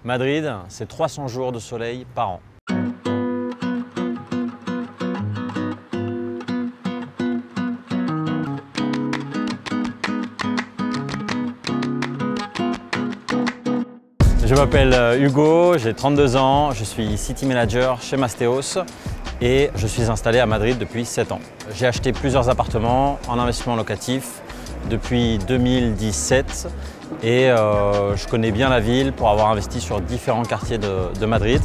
Madrid, c'est 300 jours de soleil par an. Je m'appelle Hugo, j'ai 32 ans, je suis City Manager chez Mastéos et je suis installé à Madrid depuis 7 ans. J'ai acheté plusieurs appartements en investissement locatif depuis 2017 et je connais bien la ville pour avoir investi sur différents quartiers de Madrid.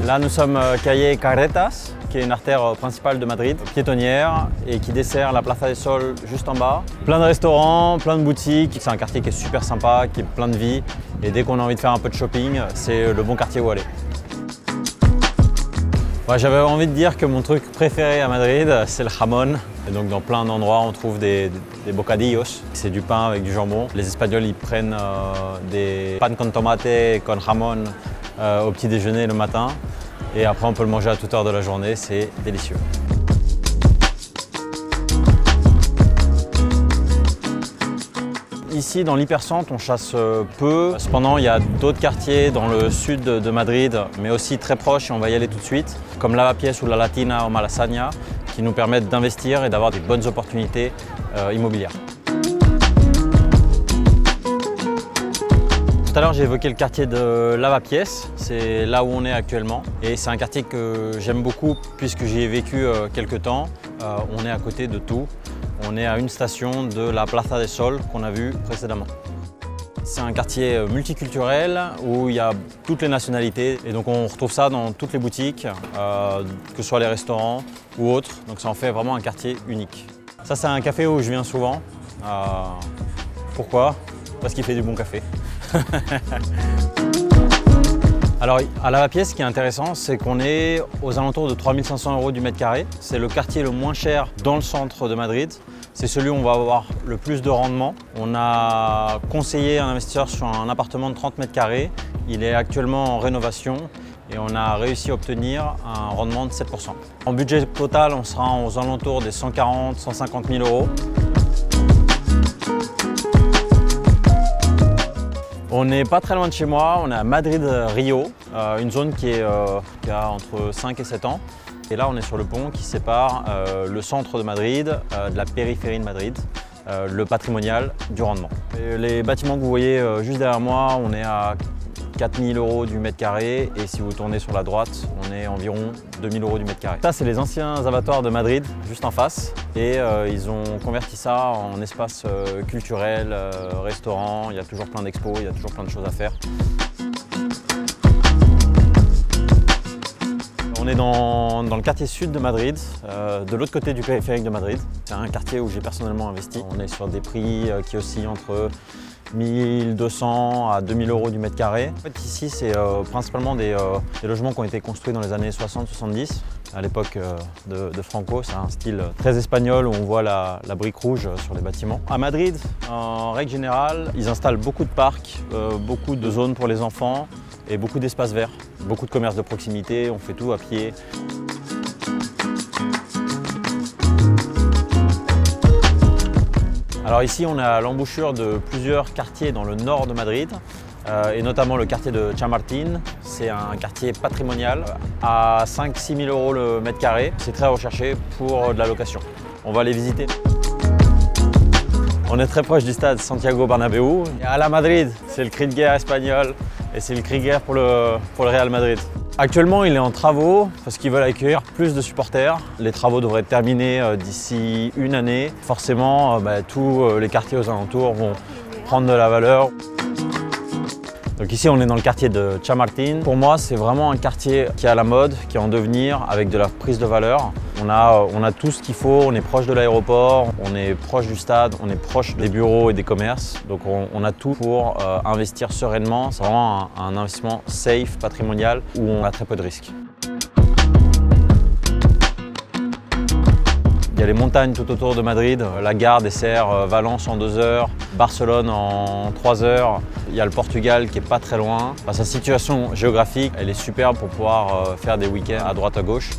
Là, nous sommes calle Carretas, qui est une artère principale de Madrid, piétonnière et qui dessert la Plaza del Sol juste en bas. Plein de restaurants, plein de boutiques. C'est un quartier qui est super sympa, qui est plein de vie. Et dès qu'on a envie de faire un peu de shopping, c'est le bon quartier où aller. Ouais, j'avais envie de dire que mon truc préféré à Madrid, c'est le jamón. Et donc dans plein d'endroits, on trouve des bocadillos. C'est du pain avec du jambon. Les Espagnols, ils prennent des pan con tomate con jamón au petit déjeuner le matin. Et après, on peut le manger à toute heure de la journée, c'est délicieux. Ici, dans l'hypercentre, on chasse peu. Cependant, il y a d'autres quartiers dans le sud de Madrid, mais aussi très proches, et on va y aller tout de suite, comme Lavapiés ou La Latina ou Malasaña, qui nous permettent d'investir et d'avoir des bonnes opportunités immobilières. Tout à l'heure, j'ai évoqué le quartier de Lavapiés, c'est là où on est actuellement. Et c'est un quartier que j'aime beaucoup puisque j'y ai vécu quelques temps. On est à côté de tout. On est à une station de la Plaza del Sol qu'on a vue précédemment. C'est un quartier multiculturel où il y a toutes les nationalités. Et donc on retrouve ça dans toutes les boutiques, que ce soit les restaurants ou autres. Donc ça en fait vraiment un quartier unique. Ça, c'est un café où je viens souvent. Pourquoi? Parce qu'il fait du bon café. Alors à Lavapiés, ce qui est intéressant, c'est qu'on est aux alentours de 3 500 € du mètre carré. C'est le quartier le moins cher dans le centre de Madrid. C'est celui où on va avoir le plus de rendement. On a conseillé un investisseur sur un appartement de 30 mètres carrés. Il est actuellement en rénovation et on a réussi à obtenir un rendement de 7%. En budget total, on sera aux alentours des 140 000 – 150 000 €. On n'est pas très loin de chez moi, on est à Madrid-Rio, une zone qui a entre 5 et 7 ans. Et là, on est sur le pont qui sépare le centre de Madrid de la périphérie de Madrid, le patrimonial du rendement. Et les bâtiments que vous voyez juste derrière moi, on est à 4 000 € du mètre carré et si vous tournez sur la droite, on est environ 2 000 € du mètre carré. Ça, c'est les anciens abattoirs de Madrid, juste en face. Et ils ont converti ça en espace culturel, restaurant. Il y a toujours plein d'expos, il y a toujours plein de choses à faire. On est dans le quartier sud de Madrid, de l'autre côté du périphérique de Madrid. C'est un quartier où j'ai personnellement investi. On est sur des prix qui oscillent entre 1 200 à 2 000 € du mètre carré. En fait, ici, c'est principalement des logements qui ont été construits dans les années 60-70, à l'époque de Franco. C'est un style très espagnol où on voit la brique rouge sur les bâtiments. À Madrid, en règle générale, ils installent beaucoup de parcs, beaucoup de zones pour les enfants et beaucoup d'espaces verts. Beaucoup de commerces de proximité, on fait tout à pied. Alors ici, on est à l'embouchure de plusieurs quartiers dans le nord de Madrid, et notamment le quartier de Chamartín. C'est un quartier patrimonial à 5 000 – 6 000 € le mètre carré. C'est très recherché pour de la location. On va aller visiter. On est très proche du stade Santiago Bernabéu. Et à la Madrid, c'est le cri de guerre espagnol et c'est le cri de guerre pour le Real Madrid. Actuellement, il est en travaux parce qu'ils veulent accueillir plus de supporters. Les travaux devraient être terminés d'ici une année. Forcément, tous les quartiers aux alentours vont prendre de la valeur. Donc ici, on est dans le quartier de Chamartín. Pour moi, c'est vraiment un quartier qui est à la mode, qui est en devenir, avec de la prise de valeur. On a tout ce qu'il faut, on est proche de l'aéroport, on est proche du stade, on est proche des bureaux et des commerces. Donc on a tout pour investir sereinement. C'est vraiment un investissement safe, patrimonial, où on a très peu de risques. Il y a les montagnes tout autour de Madrid. La gare dessert Valence en 2 heures, Barcelone en 3 heures. Il y a le Portugal qui est pas très loin. Sa situation géographique, elle est superbe pour pouvoir faire des week-ends à droite à gauche.